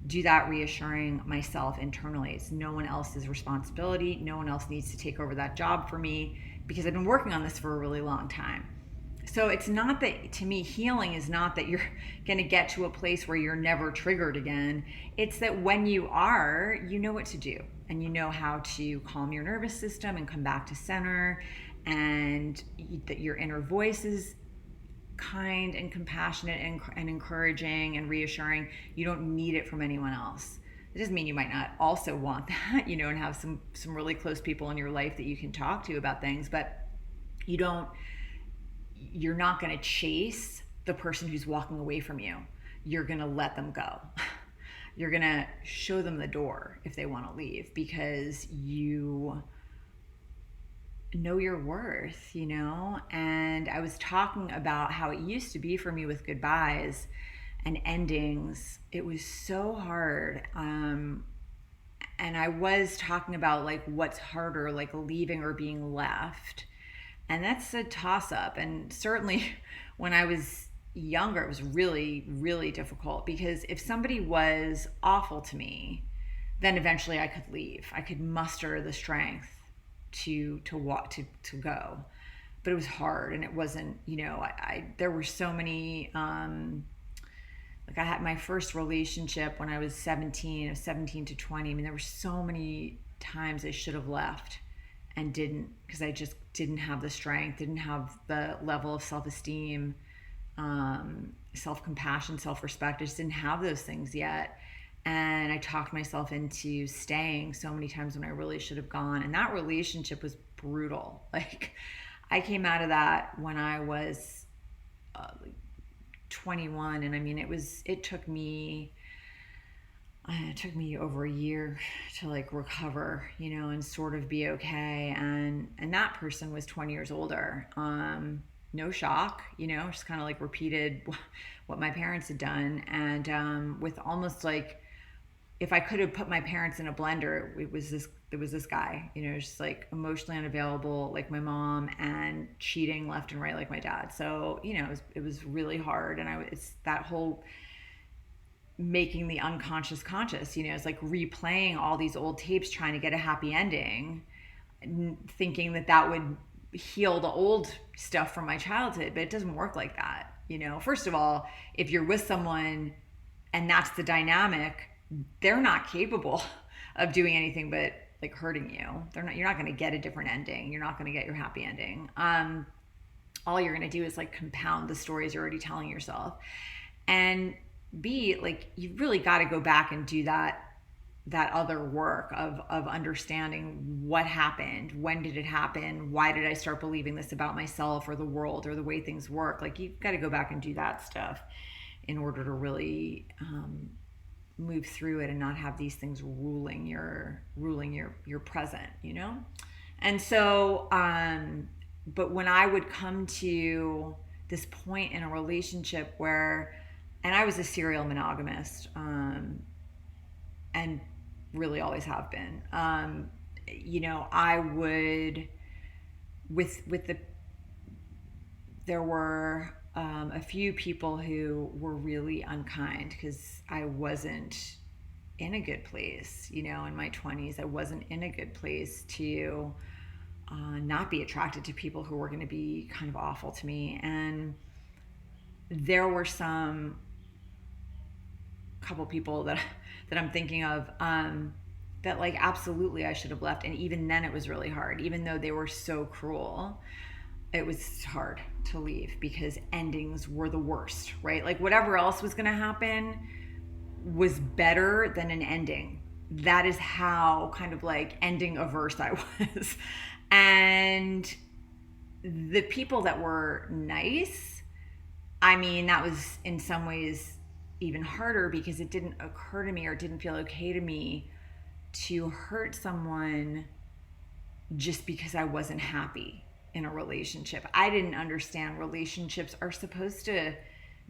do that reassuring myself internally. It's no one else's responsibility. No one else needs to take over that job for me, because I've been working on this for a really long time. So it's not that, to me, healing is not that you're going to get to a place where you're never triggered again. It's that when you are, you know what to do, and you know how to calm your nervous system and come back to center, and that your inner voice is kind and compassionate and encouraging and reassuring. You don't need it from anyone else. It doesn't mean you might not also want that, and have some really close people in your life that you can talk to about things, but you're not going to chase the person who's walking away from you. You're going to let them go. you're going to show them the door if they want to leave, because you know your worth, you know? And I was talking about how it used to be for me with goodbyes and endings. It was so hard. And I was talking about like what's harder, like leaving or being left. And that's a toss up. And certainly when I was younger, it was really, really difficult, because if somebody was awful to me, then eventually I could leave. I could muster the strength to walk, to go. But it was hard, and it wasn't, you know, there were so many, like I had my first relationship when I was 17, 17 to 20. I mean, there were so many times I should have left and didn't, because I just didn't have the strength, didn't have the level of self-esteem, self-compassion, self-respect. I just didn't have those things yet. And I talked myself into staying so many times when I really should have gone. And that relationship was brutal. Like, I came out of that when I was 21. And I mean, it took me over a year to like recover, you know, and sort of be okay. And that person was 20 years older. No shock, you know, just kind of like repeated what my parents had done. And with almost like, if I could have put my parents in a blender, it was this guy, you know, just like emotionally unavailable, like my mom, and cheating left and right, like my dad. So, you know, it was really hard. And it's that whole making the unconscious conscious, you know, it's like replaying all these old tapes, trying to get a happy ending, thinking that would heal the old stuff from my childhood. But it doesn't work like that. You know, first of all, if you're with someone and that's the dynamic, they're not capable of doing anything but like hurting you. You're not going to get a different ending. You're not going to get your happy ending. All you're going to do is like compound the stories you're already telling yourself. And B, like, you really got to go back and do that other work of understanding what happened, when did it happen, why did I start believing this about myself or the world or the way things work. Like, you've got to go back and do that stuff in order to really move through it and not have these things ruling your present, you know? And so but when I would come to this point in a relationship where, and I was a serial monogamist, and really always have been, you know, I would there were a few people who were really unkind, because I wasn't in a good place, you know, in my 20s. I wasn't in a good place to not be attracted to people who were going to be kind of awful to me. And there were couple people that I'm thinking of that like absolutely I should have left. And even then it was really hard, even though they were so cruel. It was hard to leave because endings were the worst, right? Like, whatever else was going to happen was better than an ending. That is how kind of like ending averse I was. And the people that were nice, I mean, that was in some ways even harder, because it didn't occur to me, or it didn't feel okay to me to hurt someone just because I wasn't happy in a relationship. I didn't understand relationships are supposed to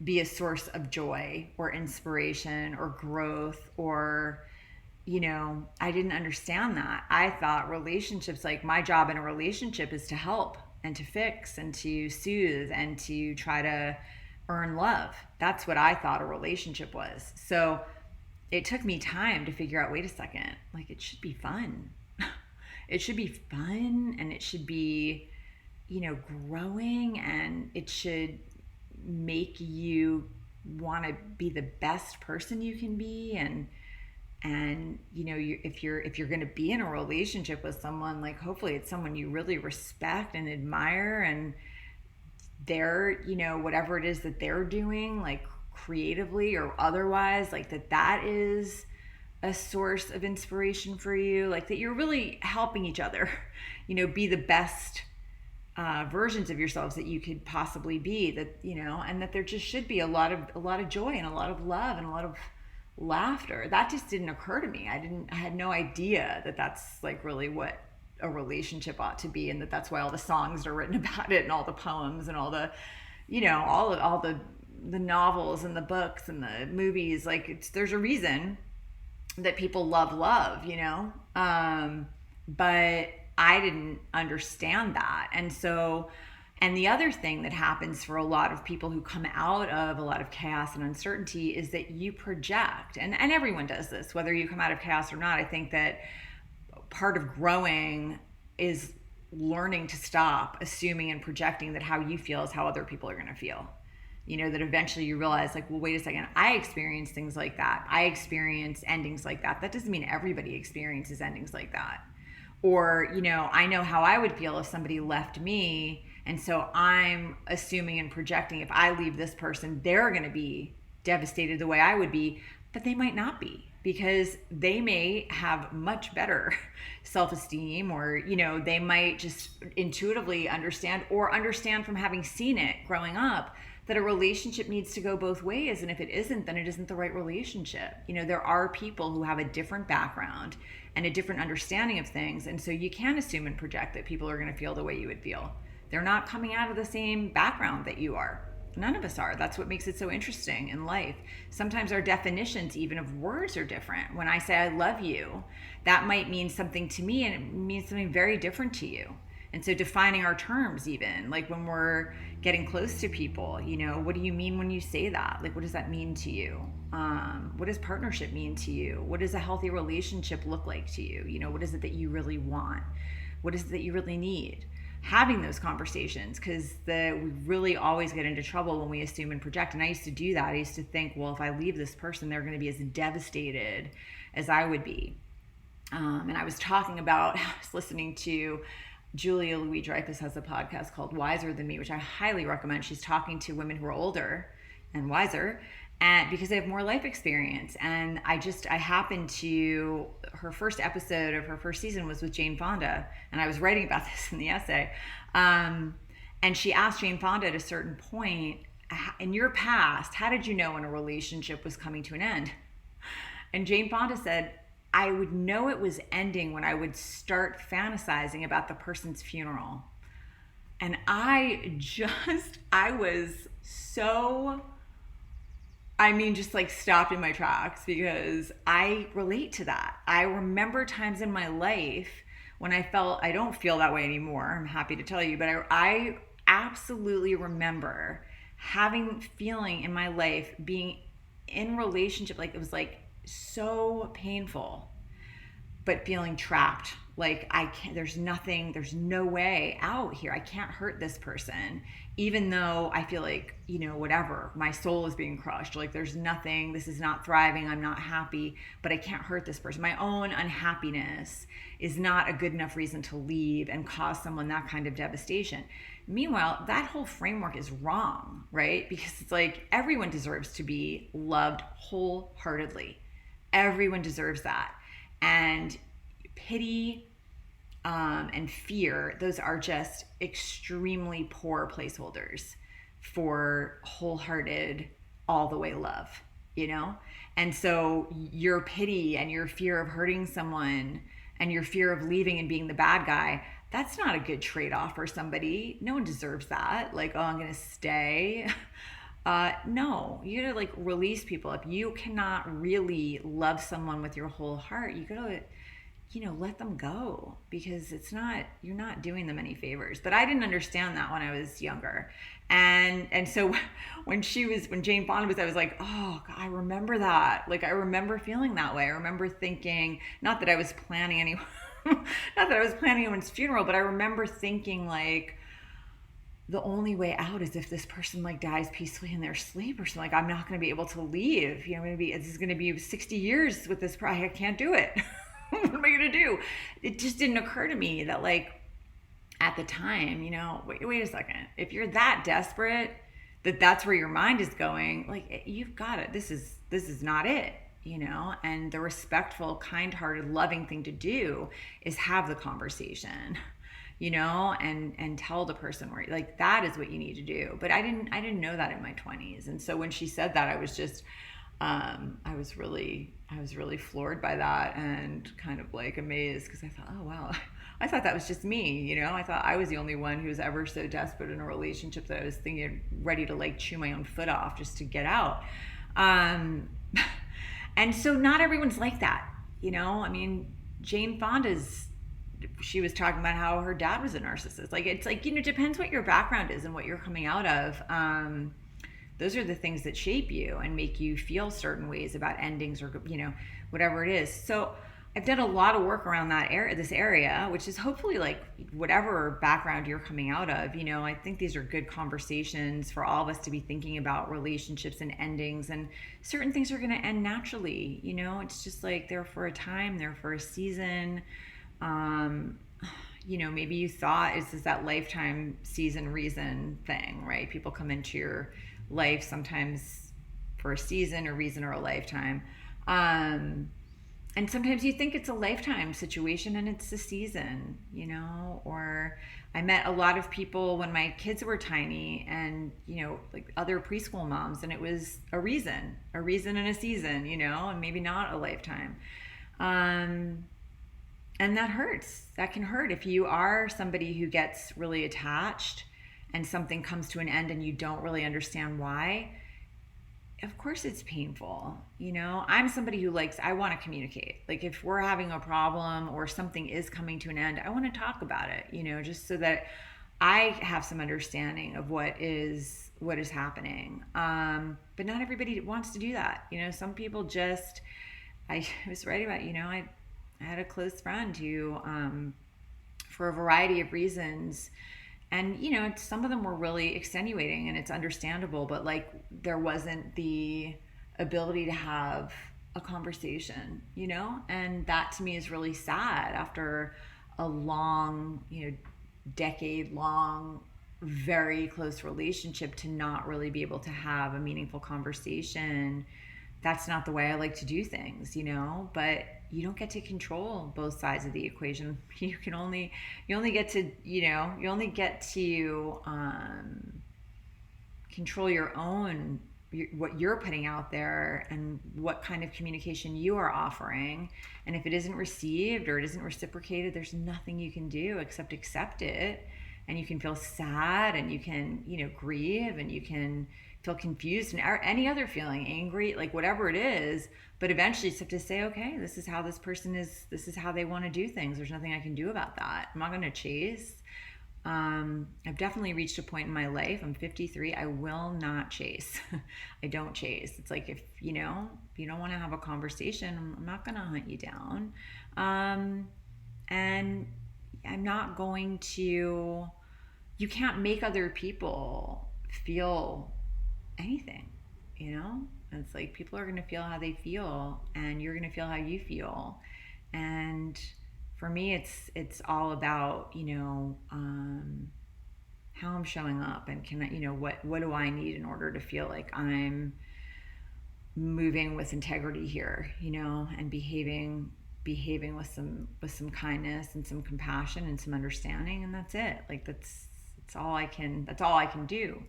be a source of joy or inspiration or growth, or, you know, I didn't understand that. I thought relationships, like my job in a relationship is to help and to fix and to soothe and to try to earn love. That's what I thought a relationship was. So it took me time to figure out, wait a second, like, it should be fun. It should be fun, and it should be, you know, growing, and it should make you want to be the best person you can be. And you know, if you're going to be in a relationship with someone, like, hopefully it's someone you really respect and admire, and they're, you know, whatever it is that they're doing, like creatively or otherwise, like that is a source of inspiration for you, like that you're really helping each other, you know, be the best versions of yourselves that you could possibly be, that, you know, and that there just should be a lot of joy and a lot of love and a lot of laughter. That just didn't occur to me. I had no idea that that's like really what a relationship ought to be, and that that's why all the songs are written about it, and all the poems, and all the, all the novels and the books and the movies. Like, there's a reason that people love, but I didn't understand that. And the other thing that happens for a lot of people who come out of a lot of chaos and uncertainty is that you project, and everyone does this, whether you come out of chaos or not. I think that part of growing is learning to stop assuming and projecting that how you feel is how other people are going to feel. That eventually you realize, like, well, wait a second, I experience things like that. I experience endings like that. That doesn't mean everybody experiences endings like that. Or, I know how I would feel if somebody left me. And so I'm assuming and projecting if I leave this person, they're going to be devastated the way I would be, but they might not be, because they may have much better self-esteem, or, they might just intuitively understand, or understand from having seen it growing up, that a relationship needs to go both ways. And if it isn't, then it isn't the right relationship. There are people who have a different background and a different understanding of things. And so you can assume and project that people are going to feel the way you would feel. They're not coming out of the same background that you are. None of us are. That's what makes it so interesting in life. Sometimes our definitions even of words are different. When I say I love you, that might mean something to me, and it means something very different to you. And so defining our terms, even like when we're getting close to people, what do you mean when you say that? Like, what does that mean to you? What does partnership mean to you? What does a healthy relationship look like to you? What is it that you really want? What is it that you really need? Having those conversations, because we really always get into trouble when we assume and project. And I used to do that. I used to think, well, if I leave this person, they're going to be as devastated as I would be. And I was listening to Julia Louis-Dreyfus has a podcast called Wiser Than Me, which I highly recommend. She's talking to women who are older and wiser, and because they have more life experience. And I happened to, her first episode of her first season was with Jane Fonda, and I was writing about this in the essay. And she asked Jane Fonda at a certain point, in your past, how did you know when a relationship was coming to an end? And Jane Fonda said, I would know it was ending when I would start fantasizing about the person's funeral. And I was so, just like stopped in my tracks, because I relate to that. I remember times in my life when I don't feel that way anymore, I'm happy to tell you, but I absolutely remember feeling in my life, being in relationship, like it was like so painful, but feeling trapped. Like there's no way out here. I can't hurt this person, even though I feel like, whatever, my soul is being crushed. Like there's nothing, this is not thriving. I'm not happy, but I can't hurt this person. My own unhappiness is not a good enough reason to leave and cause someone that kind of devastation. Meanwhile, that whole framework is wrong, right? Because it's like everyone deserves to be loved wholeheartedly. Everyone deserves that. And pity and fear, those are just extremely poor placeholders for wholehearted, all the way love, And so your pity and your fear of hurting someone and your fear of leaving and being the bad guy, that's not a good trade-off for somebody. No one deserves that. Like, oh, I'm going to stay. No, you gotta release people. If you cannot really love someone with your whole heart, you gotta, let them go, because you're not doing them any favors. But I didn't understand that when I was younger. And so when Jane Fonda was, I was like, oh God, I remember that. Like, I remember feeling that way. I remember thinking, not that I was planning anyone's funeral, but I remember thinking like, the only way out is if this person dies peacefully in their sleep or something. Like, I'm not going to be able to leave. This is going to be 60 years with this. I can't do it. What am I going to do? It just didn't occur to me that at the time, wait a second. If you're that desperate that's where your mind is going, you've got it. This is not it, and the respectful, kind-hearted, loving thing to do is have the conversation. And tell the person where, that is what you need to do. But I didn't know that in my 20s. And so when she said that, I was really floored by that and kind of like amazed because I thought, oh wow, I thought that was just me, you know. I thought I was the only one who was ever so desperate in a relationship that I was thinking ready to like chew my own foot off just to get out. Um, and so not everyone's like that, you know. I mean, Jane Fonda's she was talking about how her dad was a narcissist. Like it's like, you know, it depends what your background is and what you're coming out of. Those are the things that shape you and make you feel certain ways about endings or, you know, whatever it is. So I've done a lot of work around that area, this area, which is hopefully like whatever background you're coming out of. You know, I think these are good conversations for all of us to be thinking about relationships and endings, and certain things are going to end naturally. You know, it's just like they're for a time, they're for a season. Um, you know, maybe you thought it's just that lifetime season reason thing, right? People come into your life sometimes for a season, a reason, or a lifetime. And sometimes you think it's a lifetime situation and it's a season, you know. Or I met a lot of people when my kids were tiny and, you know, like other preschool moms, and it was a reason and a season, you know, and maybe not a lifetime. And that hurts. That can hurt if you are somebody who gets really attached and something comes to an end and you don't really understand why. Of course it's painful. You know, I'm somebody who I want to communicate. Like if we're having a problem or something is coming to an end, I want to talk about it, you know, just so that I have some understanding of what is happening. But not everybody wants to do that. You know, some people just, I was writing about, you know, I had a close friend who, for a variety of reasons, and you know, some of them were really extenuating and it's understandable, but like there wasn't the ability to have a conversation, you know. And that to me is really sad after a long, you know, decade long very close relationship, to not really be able to have a meaningful conversation. That's not the way I like to do things, you know. But you don't get to control both sides of the equation. You only get to, you know, you only get to control your own, what you're putting out there and what kind of communication you are offering. And if it isn't received or it isn't reciprocated, there's nothing you can do except accept it. And you can feel sad and you can, you know, grieve and you can feel confused and any other feeling, angry, like whatever it is. But eventually you just have to say, okay, this is how this person is, this is how they want to do things. There's nothing I can do about that. I'm not going to chase. I've definitely reached a point in my life, I'm 53, I will not chase. I don't chase. It's like, if you know, if you don't want to have a conversation, I'm not going to hunt you down. And I'm not going to, you can't make other people feel anything, you know. And it's like people are going to feel how they feel and you're going to feel how you feel. And for me, it's all about, you know, how I'm showing up and can I, you know, what do I need in order to feel like I'm moving with integrity here, you know, and behaving with some kindness and some compassion and some understanding. And that's it. Like that's all I can do.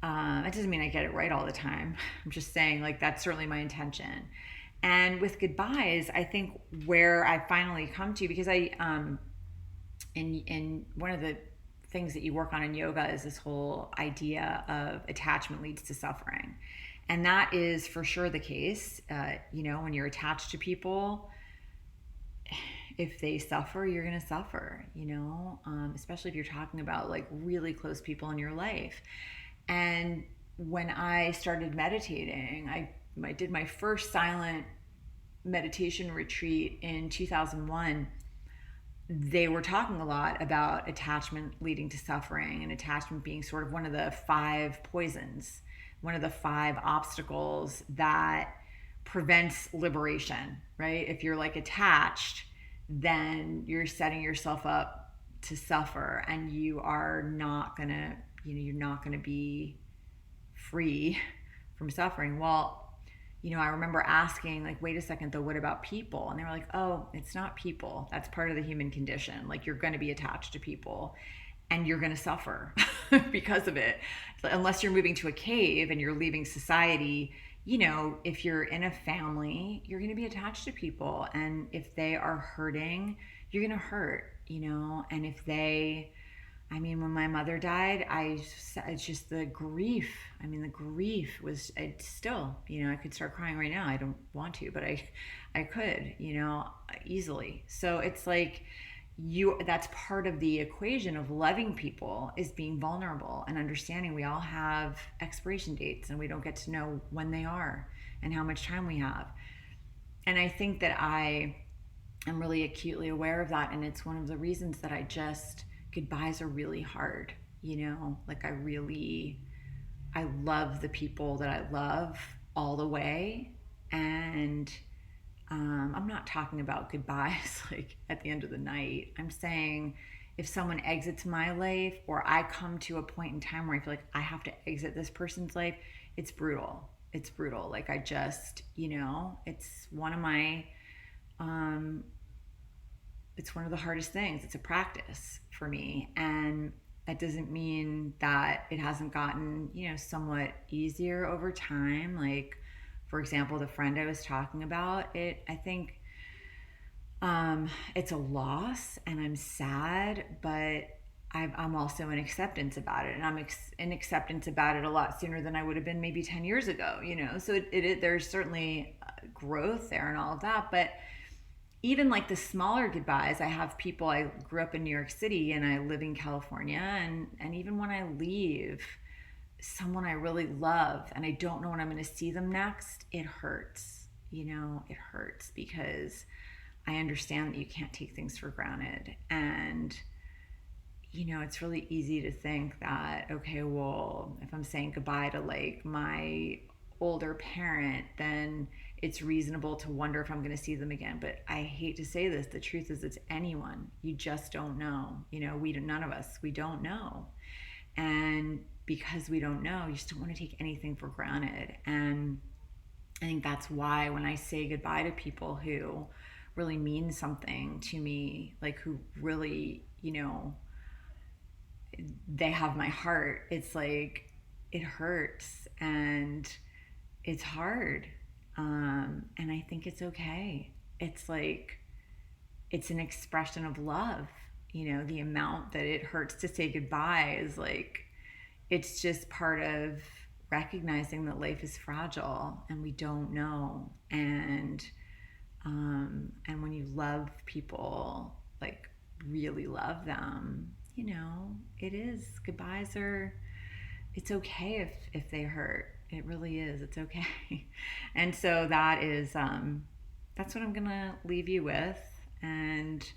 It doesn't mean I get it right all the time. I'm just saying, like, that's certainly my intention. And with goodbyes, I think where I finally come to, because I, in one of the things that you work on in yoga is this whole idea of attachment leads to suffering. And that is for sure the case. You know, when you're attached to people, if they suffer, you're going to suffer, you know, especially if you're talking about like really close people in your life. And when I started meditating, I did my first silent meditation retreat in 2001. They were talking a lot about attachment leading to suffering, and attachment being sort of one of the 5 poisons, one of the 5 obstacles that prevents liberation, right? If you're like attached, then you're setting yourself up to suffer, and you are not gonna, you know, you're not gonna be free from suffering. Well, you know, I remember asking, like, wait a second though, what about people? And they were like, oh, it's not people. That's part of the human condition. Like, you're gonna be attached to people and you're gonna suffer because of it. So unless you're moving to a cave and you're leaving society, if you're in a family, you're going to be attached to people. And if they are hurting, you're going to hurt, and if they, I mean, when my mother died, it's just the grief. I mean, the grief was, it's still, I could start crying right now. I don't want to, but I could, easily. So it's like, that's part of the equation of loving people, is being vulnerable and understanding we all have expiration dates and we don't get to know when they are and how much time we have. And I think that I am really acutely aware of that, and it's one of the reasons that goodbyes are really hard. Like I love the people that I love all the way. And I'm not talking about goodbyes like at the end of the night. I'm saying if someone exits my life, or I come to a point in time where I feel like I have to exit this person's life, it's brutal. It's brutal. Like it's one of my, it's one of the hardest things. It's a practice for me. And that doesn't mean that it hasn't gotten, somewhat easier over time. Like, for example, the friend I was talking about, I think it's a loss and I'm sad, but I'm also in acceptance about it. And I'm in acceptance about it a lot sooner than I would have been maybe 10 years ago, So there's certainly growth there and all of that. But even like the smaller goodbyes, I have people, I grew up in New York City and I live in California. And even when I leave someone I really love and I don't know when I'm going to see them next, it hurts. It hurts because I understand that you can't take things for granted. And, it's really easy to think that, okay, well, if I'm saying goodbye to like my older parent, then it's reasonable to wonder if I'm going to see them again. But I hate to say this. The truth is, it's anyone. You just don't know. None of us, we don't know. And because we don't know, you just don't want to take anything for granted. And I think that's why when I say goodbye to people who really mean something to me, like who really, they have my heart, it's like, it hurts and it's hard. And I think it's okay. It's like, it's an expression of love. The amount that it hurts to say goodbye is like, it's just part of recognizing that life is fragile and we don't know. And when you love people, like really love them, it is, goodbyes are, it's okay if they hurt. It really is. It's okay. And so that's what I'm going to leave you with. And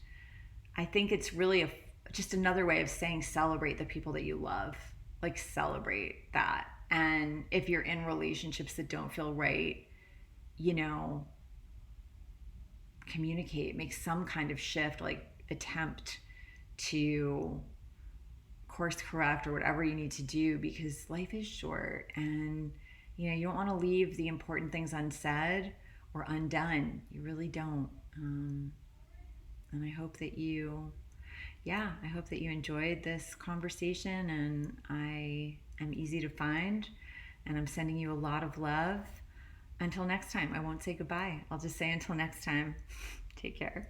I think it's really just another way of saying celebrate the people that you love. Like celebrate that. And if you're in relationships that don't feel right, communicate, make some kind of shift, like attempt to course correct or whatever you need to do, because life is short and you don't want to leave the important things unsaid or undone. You really don't. And I hope that you enjoyed this conversation, and I am easy to find, and I'm sending you a lot of love. Until next time, I won't say goodbye. I'll just say until next time. Take care.